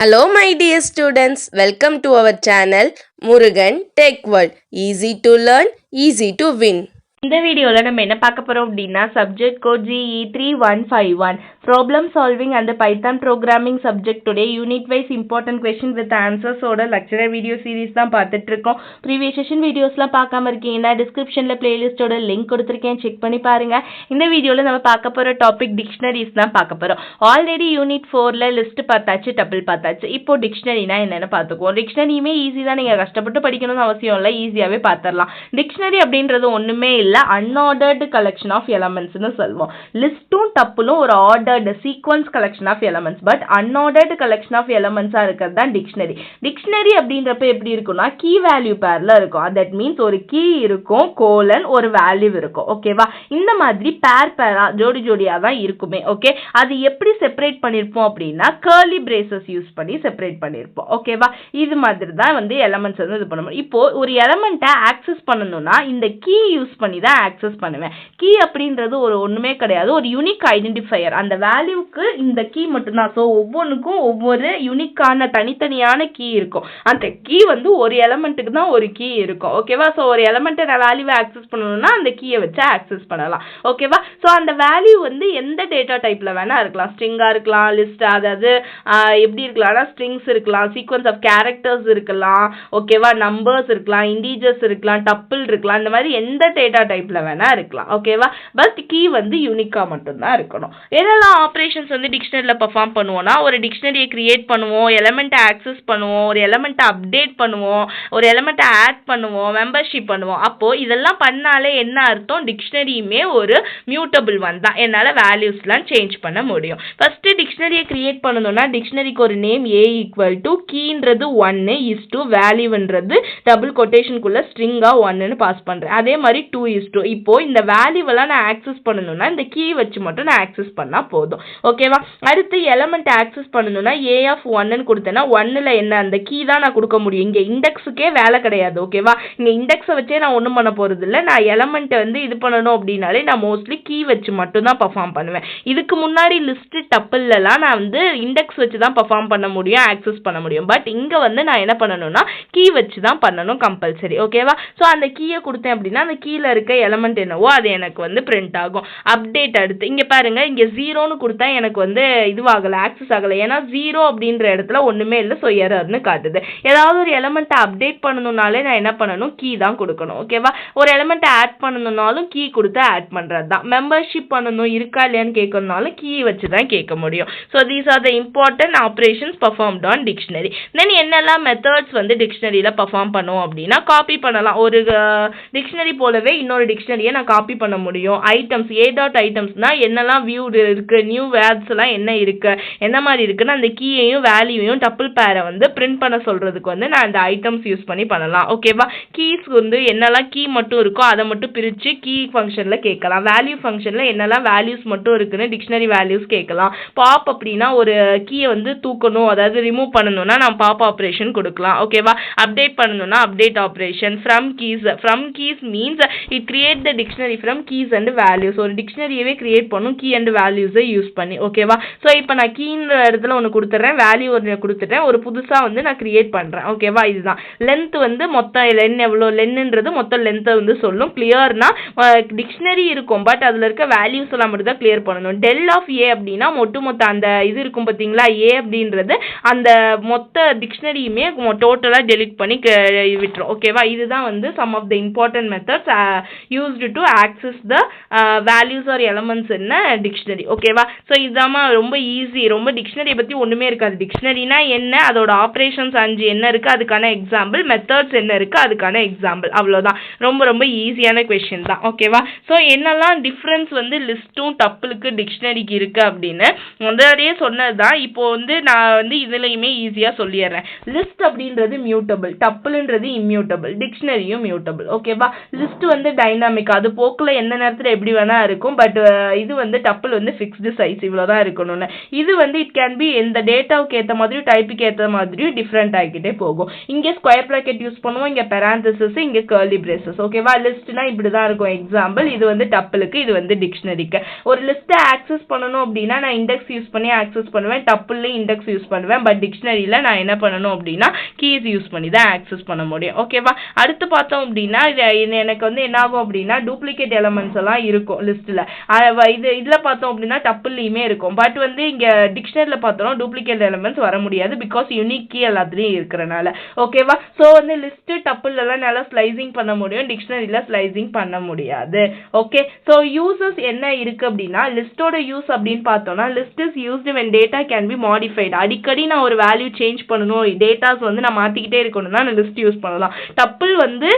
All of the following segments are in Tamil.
Hello my dear students, welcome to our channel Murugan Tech World. Easy to learn, easy to win. இந்த வீடியோவில் நம்ம என்ன பார்க்க போகிறோம் அப்படின்னா subject code GE 3151 problem solving and Python programming subject today unit wise important question with ஆன்சர்ஸோட லெக்சரர் வீடியோ சீரிஸ் தான் பார்த்துட்டு இருக்கோம். ப்ரீவியஸ் செஷன் வீடியோஸ்லாம் பார்க்காம இருக்கீங்கன்னா டிஸ்கிரிப்ஷனில் பிளேலிஸ்ட்டோட லிங்க் கொடுத்துருக்கேன், செக் பண்ணி பாருங்க. இந்த வீடியோவில் நம்ம பார்க்க போகிற டாபிக் டிக்ஷனரிஸ் தான் பார்க்க போகிறோம். ஆல்ரெடி யூனிட் 4ல் லிஸ்ட் பார்த்தாச்சு, டபிள் பார்த்தாச்சு. இப்போ டிக்ஷனரினா என்னென்னு பார்த்துக்குவோம். டிக்ஷனரியுமே ஈஸி தான், நீங்கள் கஷ்டப்பட்டு படிக்கணும்னு அவசியம் இல்லை, ஈஸியாகவே பார்த்துடலாம். டிக்ஷனரி அப்படின்றது ஒன்றுமே இல்லை, அன்ஆர்டர்டு கலெக்ஷன் ஆஃப் எலமெண்ட்ஸ்னு சொல்லுவோம். லிஸ்ட்டும் டப்புலும் ஒரு ordered sequence collection of elements, but unordered collection of எலமெண்ட்ஸா இருக்கிறது தான் டிக்ஷனரி. டிக்ஷனரி அப்படின்றப்ப எப்படி இருக்கும்னா கீ வேல்யூ பேர்ல இருக்கும். தட் மீன்ஸ் ஒரு கீ இருக்கும், கோலன் ஒரு வேல்யூ இருக்கும். ஓகேவா? இந்த மாதிரி பேரா ஜோடி ஜோடியா தான் இருக்குமே. ஓகே, அது எப்படி செப்பரேட் பண்ணிருப்போம் அப்படின்னா கர்லி பிரேசஸ் யூஸ் பண்ணி செப்பரேட் பண்ணிருப்போம். ஓகேவா? இது மாதிரி தான் வந்து எலமெண்ட்ஸ் வந்து இது பண்ணுவோம். இப்போ ஒரு எலமெண்ட்டை ஆக்சஸ் பண்ணணும்னா இந்த கீ யூஸ் பண்ணி தான் ஆக்சஸ் பண்ணுவேன். கீ அப்படின்றது ஒரு ஒண்ணுமே கிடையாது, ஒரு யூனிக் ஐடென்டிஃபையர். அந்த வேல்யூக்கு இந்த கீ மட்டும்தான். ஸோ ஒவ்வொன்றுக்கும் ஒவ்வொரு யூனிக்கான தனித்தனியான கீ இருக்கும். அந்த கீ வந்து ஒரு எலமெண்ட்டுக்கு தான் ஒரு கீ இருக்கும். ஓகேவா? ஸோ ஒரு எலமெண்ட்டை நான் வேல்யூவை ஆக்சஸ் பண்ணணும்னா அந்த கீயை வச்சு ஆக்சஸ் பண்ணலாம். ஓகேவா? ஸோ அந்த வேல்யூ வந்து எந்த டேட்டா டைப்ல வேணா இருக்கலாம். ஸ்ட்ரிங்கா இருக்கலாம், லிஸ்ட், அதாவது எப்படி இருக்கலாம்னா ஸ்ட்ரிங்ஸ் இருக்கலாம், சீக்வன்ஸ் ஆஃப் கேரக்டர்ஸ் இருக்கலாம், ஓகேவா, நம்பர்ஸ் இருக்கலாம், இண்டீஜர்ஸ் இருக்கலாம், டப்பிள் இருக்கலாம், இந்த மாதிரி எந்த டேட்டா டைப்ல வேணா இருக்கலாம். ஓகேவா? பட் கீ வந்து யூனிக்கா மட்டும்தான் இருக்கணும். என்னெல்லாம் ஆப்ரேஷன்ஸ் வந்து டிக்ஷனரியில் பெர்ஃபார்ம் பண்ணுவோம்னா ஒரு டிக்ஷனரியை கிரியேட் பண்ணுவோம், எலமெண்ட்டை ஆக்சஸ் பண்ணுவோம், ஒரு எலமெண்ட்டை அப்டேட் பண்ணுவோம், ஒரு எலமெண்ட்டை ஆட் பண்ணுவோம், மெம்பர்ஷிப் பண்ணுவோம். அப்போ இதெல்லாம் பண்ணாலே என்ன அர்த்தம்? டிக்ஷனரியுமே ஒரு மியூட்டபிள் ஒன் தான், என்னால் வேல்யூஸ்லாம் சேஞ்ச் பண்ண முடியும். ஃபர்ஸ்ட் டிக்ஷனரியை கிரியேட் பண்ணணும்னா டிக்ஷனரிக்கு ஒரு நேம் A = கீன்றது 1 is to வேல்யூன்றது டபுள் கொட்டேஷனுக்குள்ள ஸ்ட்ரிங்கா 1ன்னு பாஸ் பண்றேன். அதே மாதிரி 2 is to. இப்போ இந்த வேல்யூவெல்லாம் நான் ஆக்சஸ் பண்ணணும்னா இந்த கீ வச்சு மட்டும் நான் ஆக்சஸ் பண்ணா போதும். ஓகேவா? அடுத்து எலமெண்ட் ஆக்சஸ் பண்ணணும்னா A(1)ன்னு கொடுத்தேன்னா 1ல என்ன அந்த கீ தான் நான் கொடுக்க முடியும். இங்க இண்டெக்ஸுக்கே வேலை கிடையாது. ஓகேவா? இங்க இண்டெக்ஸை வச்சே நான் ஒன்றும் பண்ண போறது இல்லை. நான் எலமெண்ட்டை வந்து இது பண்ணணும் அப்படின்னாலே நான் மோஸ்ட்லி கீ வச்சு மட்டும் தான் பர்ஃபார்ம் பண்ணுவேன். இதுக்கு முன்னாடி லிஸ்ட் டப்பிள்லாம் நான் வந்து இண்டெக்ஸ் வச்சு தான் பர்ஃபார்ம் பண்ண முடியும், ஆக்சஸ் பண்ண முடியும். பட் இங்க வந்து நான் என்ன பண்ணணும்னா கீ வச்சு தான் பண்ணணும் கம்பல்சரி. ஓகேவா? ஸோ அந்த கீயை கொடுத்தேன் அப்படின்னா அந்த கீழே இருக்க எலமெண்ட் என்னவோ அது எனக்கு வந்து பிரிண்ட் ஆகும். அப்டேட் அடுத்து இங்க பாருங்க, இங்க 0ன்னு கொடுத்தா எனக்கு வந்து இதுவாகல, ஆக்சஸ் ஆகல. ஏன்னா 0 அப்படின்ற இடத்துல ஒண்ணுமே இல்லை, ஸோ எரர்னு காட்டுது. ஏதாவது ஒரு எலமெண்ட்டை அப்டேட் பண்ணணும்னாலே நான் என்ன பண்ணணும்? கீ தான் கொடுக்கணும். ஓகேவா? ஒரு எலமெண்ட்டை ஆட் பண்ணணும்னாலும் கீ கொடுத்து ஆட் பண்றது தான். மெம்பர்ஷிப் பண்ணணும், இருக்கா இல்லையான்னு கேட்கணும்னாலும் கீ வச்சு தான் கேட்க முடியும். So these are the important operations performed on dictionary. Then என்னெல்லாம் மெத்தட்ஸ் வந்து டிக்ஷனரியில பர்ஃபார்ம் பண்ணுவோம் அப்படின்னா காப்பி பண்ணலாம். ஒரு டிக்ஷனரி போலவே இன்னொரு டிக்ஷனரியை நான் காப்பி பண்ண முடியும். ஐட்டம்ஸ் A.items என்னெல்லாம் வியூ இருக்கு, நியூ வேர்ட்ஸ் எல்லாம் என்ன இருக்கு, என்ன மாதிரி இருக்குன்னு அந்த கீயையும் வேல்யூவையும் டப்பிள் பேரை வந்து பிரிண்ட் பண்ண சொல்றதுக்கு வந்து நான் இந்த ஐட்டம்ஸ் யூஸ் பண்ணி பண்ணலாம். ஓகேவா? கீஸ் வந்து என்னெல்லாம் கீ மட்டும் இருக்கோ அதை மட்டும் பிரிச்சு கீ ஃபங்க்ஷன்ல கேட்கலாம். வேல்யூ ஃபங்க்ஷன்ல என்னெல்லாம் வேல்யூஸ் மட்டும் இருக்குன்னு டிக்ஷனரி வேல்யூஸ் கேட்கலாம். பாப் அப்படின்னா ஒரு கீயை வந்து தூக்கணும், அதாவது ரிமூவ் பண்ணணும்னா நான் பாப் ஆப்ரேஷன் கொடுக்கலாம். ஓகேவா? அப்டேட் பண்ணணும்னா update operation. From keys means it create the dictionary from keys and values. ஒரு டிக்ஷனரியவே கிரியேட் பண்ணும் கீ அண்ட் வேல்யூஸை யூஸ் பண்ணி. ஓகேவா? ஸோ இப்போ நான் கீன்ற இடத்துல ஒன்று கொடுத்துட்றேன், வேல்யூ ஒன்று கொடுத்துட்டேன், ஒரு புதுசாக வந்து நான் கிரியேட் பண்ணுறேன். ஓகேவா? இதுதான் லென்த் வந்து மொத்தம் லென் எவ்வளோ, லென்னுன்றது மொத்தம் லென்த்தை வந்து சொல்லும். கிளியர்னா டிக்ஷனரி இருக்கும், பட் அதில் இருக்க வேல்யூஸ் எல்லாம் மட்டும் தான் கிளியர் பண்ணணும். டெல் ஆஃப் A அப்படின்னா மொத்த அந்த இது இருக்கும் பார்த்தீங்களா, A அப்படின்றது அந்த மொத்த டிக்ஷனரியுமே டோட்டலாக டெலிட் பண்ணி விட்டுரும். ஓகேவா? இதுதான் வந்து some of the important methods used to access the values or elements in a dictionary. ஓகேவா? ஸோ இதுதான் ரொம்ப ஈஸி. ரொம்ப டிக்ஷனரியை பற்றி ஒன்றுமே இருக்காது. டிக்ஷனரினா என்ன, அதோட ஆப்ரேஷன்ஸ் 5 என்ன இருக்குது அதுக்கான எக்ஸாம்பிள், மெத்தட்ஸ் என்ன இருக்குது அதுக்கான எக்ஸாம்பிள், அவ்வளோதான். ரொம்ப ரொம்ப ஈஸியான கொஸ்டின் தான். ஓகேவா? ஸோ என்னெல்லாம் டிஃப்ரென்ஸ் வந்து லிஸ்ட்டும் டப்பிளுக்கு டிக்ஷனரிக்கு இருக்குது அப்படின்னு முன்னாடியே சொன்னது தான். இப்போ வந்து நான் வந்து இதுலையுமே ஈஸியாக சொல்லிடுறேன். லிஸ்ட் அப்படின்றது மியூட்டபிள், டப்பிள்ன்றது இம்மியூட்டபிள், டிக்ஷனரியும் மியூட்டபிள். ஓகேவா? லிஸ்ட் வந்து டைனாமிக், அது போக்கில் எந்த நேரத்தில் எப்படி வேணா இருக்கும். பட் இது வந்து டப்பிள் வந்து ஃபிக்ஸ்டு சைஸ் இவ்வளோதான் இருக்கணும்னு. இது வந்து இட் கேன் பி இந்த டேட்டாவுக்கு ஏற்ற மாதிரியும் டைப்புக்கு ஏற்ற மாதிரியும் டிஃப்ரெண்ட் ஆகிக்கிட்டே போகும். இங்கே ஸ்கொயர் ப்ராக்கெட் யூஸ் பண்ணுவோம், இங்கே பெராந்தசிஸ், இங்கே கர்லி பிரேசஸ். ஓகேவா? லிஸ்ட்னா இப்படி தான் இருக்கும். எக்ஸாம்பிள் இது வந்து டப்பிளுக்கு, இது வந்து டிக்ஷனரிக்கு. ஒரு லிஸ்ட்டை ஆக்சஸ் பண்ணணும் அப்படின்னா நான் இண்டெக்ஸ் யூஸ் பண்ணி ஆக்சஸ் பண்ணுவேன், டப்பிள்லையும் இண்டெக்ஸ் யூஸ் பண்ணுவேன். பட் டிக்ஷனரியில் நான் என்ன பண்ணணும் அப்படின்னா கீஸ் யூஸ் பண்ணி தான் ஆக்சஸ் பண்ண முடியும். ஓகேவா? அடுத்து பார்த்தோம் அப்படின்னா எனக்கு வந்து என்ன ஆகும் அப்படின்னா டூப்ளிகேட் எலமெண்ட்ஸ் எல்லாம் இருக்கும் லிஸ்ட்டில். இதில் பார்த்தோம் அப்படின்னா டப்பிள்லையுமே இருக்கும். பட் வந்து இங்கே டிக்ஷனரியில் பார்த்தோம்னா டூப்ளிகேட் எலமெண்ட்ஸ் வர முடியாது, பிகாஸ் யூனிக் கீ எல்லாத்துலேயும் இருக்கிறனால. ஓகேவா? ஸோ வந்து லிஸ்ட்டு டப்பிள்லாம் நல்லா ஸ்லைசிங் பண்ண முடியும், டிக்ஷனரியில் ஸ்லைசிங் பண்ண முடியாது. ஓகே, ஸோ யூசஸ் என்ன இருக்கு அப்படின்னா லிஸ்ட்டோட யூஸ் அப்படின்னு பார்த்தோம்னா list is used when data can be modified. அடிக்கடி நான் ஒரு வேல்யூ சேஞ்ச் பண்ணணும், டேட்டாஸ் வந்து நான் மாற்றிக்கிட்டே இருக்கணும்னா நான் லிஸ்ட் யூஸ் பண்ணலாம். டப்பிள் வந்து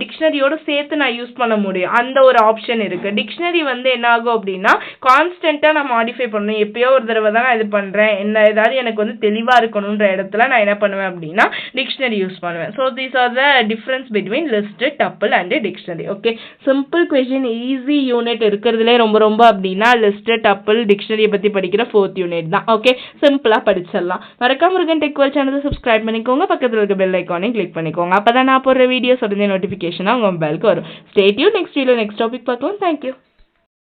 டிக்ஷனரியோட சேர்த்து நான் யூஸ் பண்ண முடியும், அந்த ஒரு ஆப்ஷன் இருக்கு. டிக்ஷனரி வந்து என்ன ஆகும் அப்படின்னா கான்ஸ்டன்ட்டாக நான் மாடிஃபை பண்ணணும், எப்பயோ ஒரு தடவை தான் நான் இது பண்ணுறேன், என்ன ஏதாவது எனக்கு வந்து தெளிவாக இருக்கணுன்ற இடத்துல நான் என்ன பண்ணுவேன் அப்படின்னா டிக்ஷனரி யூஸ் பண்ணுவேன். So these are the difference between list, tuple and dictionary. Okay, simple question, easy unit இருக்கிறதுலே ரொம்ப ரொம்ப அப்படின்னா லிஸ்ட், டப்பிள், டிக்ஷனரியை பற்றி படிக்கிற 4th யூனிட் தான். ஓகே, சிம்பிளாக படிச்சிடலாம். மறக்காம முருகன் டெக் வேர்ல்ட் சேனலை சப்ஸ்கிரைப் பண்ணிக்கோங்க, பக்கத்தில் இருக்க பெல் ஐக்கானையும் கிளிக் பண்ணிக்கோங்க. அப்போ தான் நான் போடுற வீடியோஸ் உடனே நோட்டிஃபிகேஷனாக உங்கள் மொபைலுக்கு வரும். Stay tune. Next video next topic பார்க்கலாம். தேங்க்யூ.